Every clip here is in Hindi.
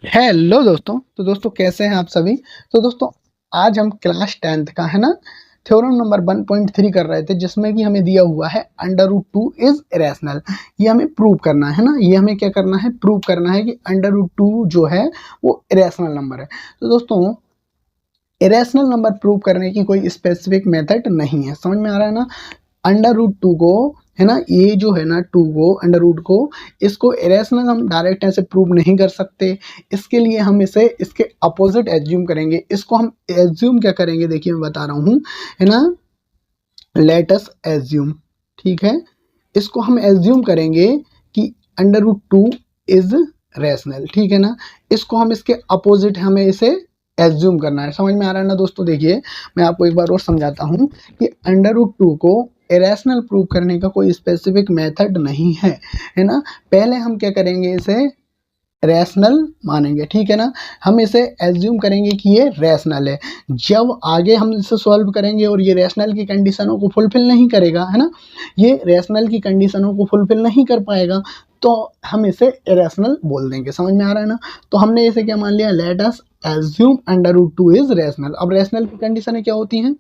हेलो दोस्तों। तो दोस्तों कैसे हैं आप सभी। तो दोस्तों आज हम क्लास 10th का है ना थ्योरम नंबर 1.3 कर रहे थे, जिसमें कि हमें दिया हुआ है under root two is irrational. ये हमें प्रूव करना है ना, ये हमें क्या करना है, प्रूव करना है कि अंडर रूट टू जो है वो इरेशनल नंबर है। तो दोस्तों इरेशनल नंबर प्रूव करने की कोई स्पेसिफिक मेथड नहीं है, समझ में आ रहा है ना। अंडर रूट टू को है ना, ये जो है ना टू को अंडर रूट को इसको इरेशनल हम डायरेक्ट ऐसे प्रूव नहीं कर सकते। इसके लिए हम इसे इसके अपोजिट एज्यूम करेंगे। इसको हम एज्यूम क्या करेंगे, देखिए मैं बता रहा हूँ, है ना। लेट अस एज्यूम, ठीक है। इसको हम एज्यूम करेंगे कि under root two is rational, ठीक है ना। इसको हम इसके अपोजिट हमें इसे एज्यूम करना है, समझ में आ रहा है ना दोस्तों। देखिए मैं आपको एक बार और समझाता हूँ कि अंडर रूट टू को इरेशनल प्रूव करने का कोई स्पेसिफिक मेथड नहीं है ना। पहले हम क्या करेंगे, इसे रैशनल मानेंगे, ठीक है ना। हम इसे एज्यूम करेंगे कि ये रैशनल है। जब आगे हम इसे सॉल्व करेंगे और ये रैशनल की कंडीशनों को फुलफिल नहीं करेगा, है ना, ये रैशनल की कंडीशनों को फुलफिल नहीं कर पाएगा, तो हम इसे इरेशनल बोल देंगे, समझ में आ रहा है ना। तो हमने इसे क्या मान लिया, let us assume under root two is rational. अब रैशनल की कंडीशनें क्या होती हैं,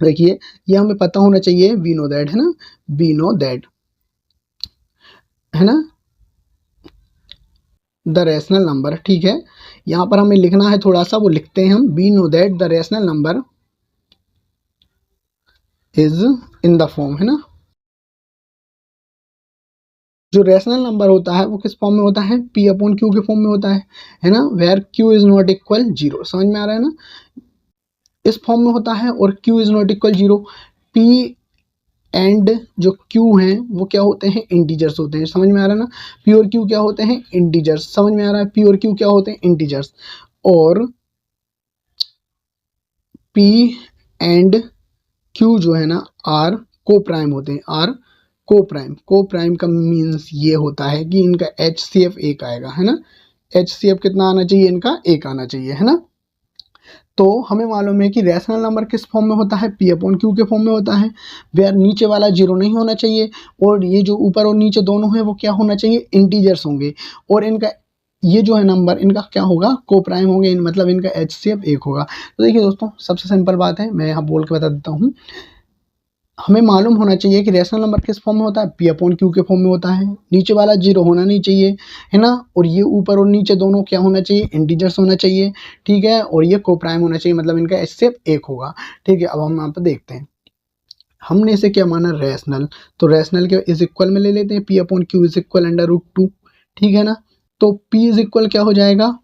देखिए ये हमें पता होना चाहिए, वी नो दैट, है ना, वी नो दैट, है ना, द रैशनल नंबर, ठीक है। यहाँ पर हमें लिखना है थोड़ा सा, वो लिखते हैं हम, we know that the rational number is in the form, है ना। जो रैशनल नंबर होता है वो किस फॉर्म में होता है, पी अपॉन क्यू के फॉर्म में होता है ना, where Q is not equal zero, समझ में आ रहा है ना। इस फॉर्म में होता है और Q is not equal zero. P and जो क्यू हैं वो क्या होते हैं, इंटीजर्स होते हैं, समझ में आ रहा है ना। पी और क्यू क्या होते हैं, इंटीजर्स, समझ में आ रहा है। पी और क्यू क्या होते हैं, इंटीजर्स। और पी एंड क्यू जो है ना आर को प्राइम होते हैं, आर को प्राइम का मीन्स ये होता है कि इनका एच सी एफ एक आएगा, है ना। एच सी एफ कितना आना चाहिए, इनका एक आना चाहिए, है ना। तो हमें मालूम है कि रैशनल नंबर किस फॉर्म में होता है, पी अपॉन क्यू के फॉर्म में होता है, वेयर नीचे वाला जीरो नहीं होना चाहिए और ये जो ऊपर और नीचे दोनों है वो क्या होना चाहिए, इंटीजर्स होंगे। और इनका ये जो है नंबर इनका क्या होगा, को प्राइम होंगे, मतलब इनका एच सी एफ एक होगा। तो देखिए दोस्तों सबसे सिंपल बात है, मैं यहाँ बोल के बता देता हूँ। हमें मालूम होना चाहिए कि रैशनल नंबर किस फॉर्म में होता है, पी अपॉन क्यू के फॉर्म में होता है, नीचे वाला जीरो होना नहीं चाहिए, है ना। और ये ऊपर और नीचे दोनों क्या होना चाहिए, इंटीजर्स होना चाहिए, ठीक है। और ये को प्राइम होना चाहिए, मतलब इनका एच से एक होगा, ठीक है। अब हम यहाँ पर देखते हैं, हमने इसे क्या माना, रैशनल। तो रैशनल के इज इक्वल में ले लेते हैं, P upon Q is equal under root two, ठीक है ना। तो पी इज इक्वल क्या हो जाएगा,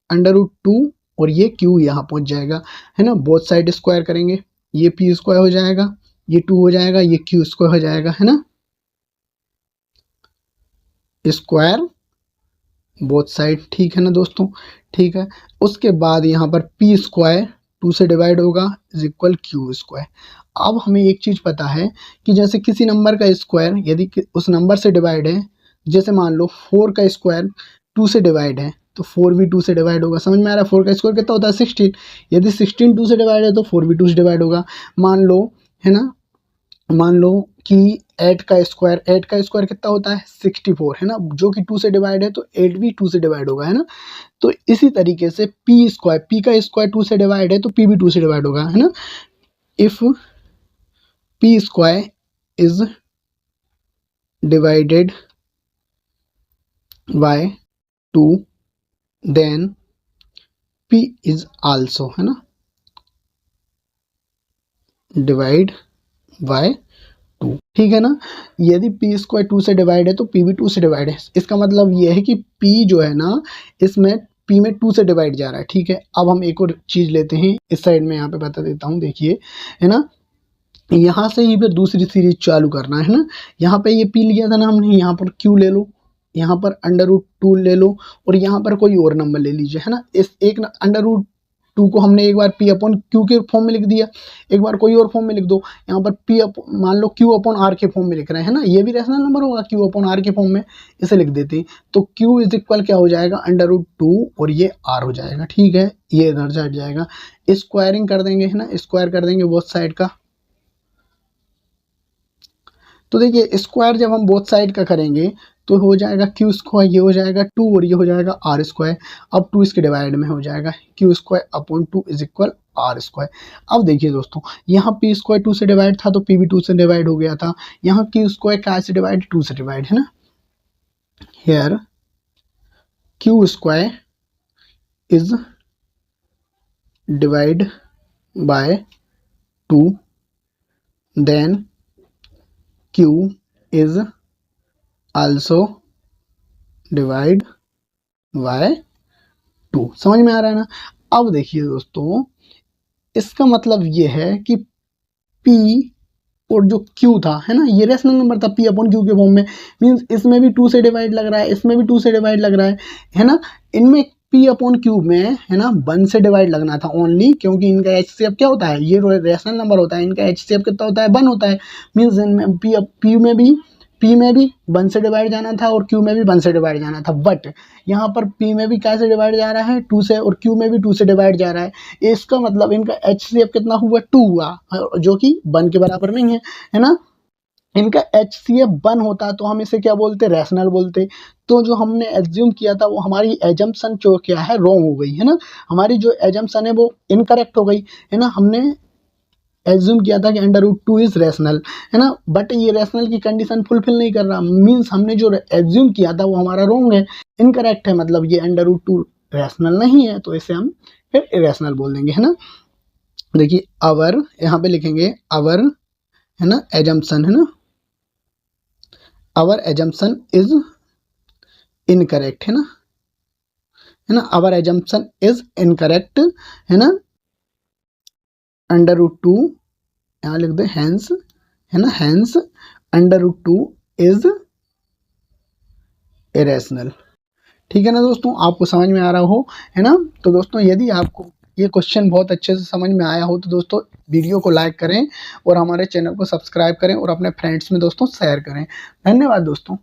अंडर रूट टू, और ये क्यू यहाँ पहुंच जाएगा, है ना। बोथ साइड स्क्वायर करेंगे, ये पी स्क्वायर हो जाएगा, ये टू हो जाएगा, ये क्यू स्क्वायर हो जाएगा, है ना, स्क्वायर बोथ साइड, ठीक है ना दोस्तों, ठीक है। उसके बाद यहाँ पर पी स्क्वायर टू से डिवाइड होगा इज इक्वल क्यू स्क्वायर। अब हमें एक चीज़ पता है कि जैसे किसी नंबर का स्क्वायर यदि उस नंबर से डिवाइड है, जैसे मान लो फोर का स्क्वायर टू से डिवाइड है तो फोर भी टू से डिवाइड होगा, समझ में आ रहा है। फोर का स्क्वायर कितना होता है, 16। यदि 16 टू से डिवाइड है तो फोर भी टू से डिवाइड होगा। मान लो, है ना, मान लो कि एट का स्क्वायर कितना होता है, 64, है ना, जो कि टू से डिवाइड है तो एट भी टू से डिवाइड होगा, है ना। तो इसी तरीके से पी का स्क्वायर टू से डिवाइड है तो पी भी टू से डिवाइड होगा, है ना। If P square is divided by two then P is also, है ना, डिवाइड बाय टू, ठीक है ना। यदि पी स्क्वायर टू से डिवाइड है तो पी भी टू से डिवाइड है। इसका मतलब ये है कि पी जो है ना, इसमें पी में टू से डिवाइड जा रहा है, ठीक है। अब हम एक और चीज़ लेते हैं, इस साइड में यहाँ पे बता देता हूँ, देखिए, है ना। यहाँ से ही फिर दूसरी सीरीज चालू करना है ना। यहाँ पे ये पी लिया था ना हमने, यहाँ पर क्यू ले लो, यहाँ पर अंडर रूट टू ले लो, और यहाँ पर कोई और नंबर ले लीजिए, है ना। इस एक अंडर रूट टू को हमने एक बार पी अपॉन क्यू के फॉर्म में लिख दिया, एक बार कोई और फॉर्म में लिख दो। यहाँ पर पी अप मान लो क्यू अपॉन आर के फॉर्म में लिख रहे हैं, है ना, ये भी रैशनल नंबर होगा, क्यू अपॉन आर के फॉर्म में इसे लिख देते हैं। तो क्यू इज इक्वल क्या हो जाएगा, अंडर रूट टू, और ये आर हो जाएगा, ठीक है। ये इधर से हट जाएगा, स्क्वायरिंग कर देंगे, है ना, स्क्वायर कर देंगे बोथ साइड का। तो देखिए स्क्वायर जब हम बोथ साइड का करेंगे तो हो जाएगा क्यू स्क्वायर, ये हो जाएगा 2 और ये हो जाएगा आर स्क्वायर। अब 2 इसके डिवाइड में हो जाएगा, Q square upon 2 is equal R square. अब देखिए दोस्तों, यहाँ पी स्क्वायर 2 से डिवाइड था तो पी भी 2 से डिवाइड हो गया था। यहाँ क्यू स्क्वायर क्या से डिवाइड, 2 से डिवाइड, है ना। Here Q square is divide by 2, then Q is also divide by 2। समझ में आ रहा है ना। अब देखिए दोस्तों, इसका मतलब ये है कि P और जो Q था, है ना, ये रेशनल नंबर था P अपॉन Q के फॉर्म में, मीन्स इसमें भी 2 से डिवाइड लग रहा है, इसमें भी 2 से डिवाइड लग रहा है ना। इनमें P अपॉन Q में, है ना, 1 से डिवाइड लगना था ओनली, क्योंकि इनका HCF क्या होता है, ये रेशनल नंबर होता है, इनका HCF कितना होता है, 1 होता है। मीन्स इनमें P में भी 1 से डिवाइड जाना था और Q में भी 1 से डिवाइड जाना था, बट यहाँ पर P में भी कैसे डिवाइड जा रहा है, 2 से, और Q में भी 2 से डिवाइड जा रहा है। इसका मतलब इनका HCF कितना हुआ, 2 हुआ, जो कि 1 के बराबर नहीं है ना। इनका HCF 1 होता तो हम इसे क्या बोलते, रैशनल बोलते। तो जो हमने एज्यूम किया था, वो हमारी एजम्पशन जो क्या है, रॉन्ग हो गई, है ना। हमारी जो एजम्पशन है वो इनकरेक्ट हो गई, है ना। हमने एज्यूम किया था कि √2 इज रैशनल, है ना, बट ये रैशनल की कंडीशन फुलफिल नहीं कर रहा। मीन्स हमने जो एज्यूम किया था वो हमारा रॉन्ग है, इनकरेक्ट है, मतलब ये √2 रैशनल नहीं है, तो इसे हम फिर इरेशनल बोल देंगे, है ना। देखिए अवर, यहाँ पे लिखेंगे अवर, है ना, एजम्पशन, है ना, अवर एजम्पशन इज इनकरेक्ट, है ना, अवर एजम्पशन इज इनकरेक्ट, है ना, √2, यहाँ लिख दे हैंस, है ना, हैंस √2 इज इरेशनल। ठीक है ना दोस्तों, आपको समझ में आ रहा हो, है ना। तो दोस्तों, यदि आपको ये क्वेश्चन बहुत अच्छे से समझ में आया हो तो दोस्तों वीडियो को लाइक करें और हमारे चैनल को सब्सक्राइब करें और अपने फ्रेंड्स में दोस्तों शेयर करें। धन्यवाद दोस्तों।